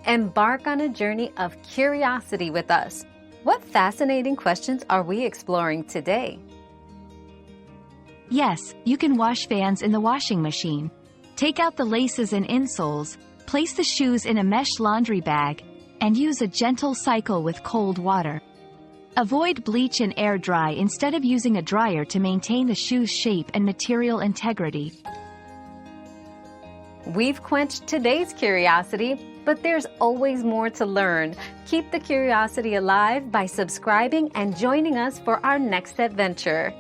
Embark on a journey of curiosity with us. What fascinating questions are we exploring today? Yes, you can wash fans in the washing machine. Take out the laces and insoles, place the shoes in a mesh laundry bag, and use a gentle cycle with cold water. Avoid bleach and air dry instead of using a dryer to maintain the shoe's shape and material integrity. We've quenched today's curiosity, but there's always more to learn. Keep the curiosity alive by subscribing and joining us for our next adventure.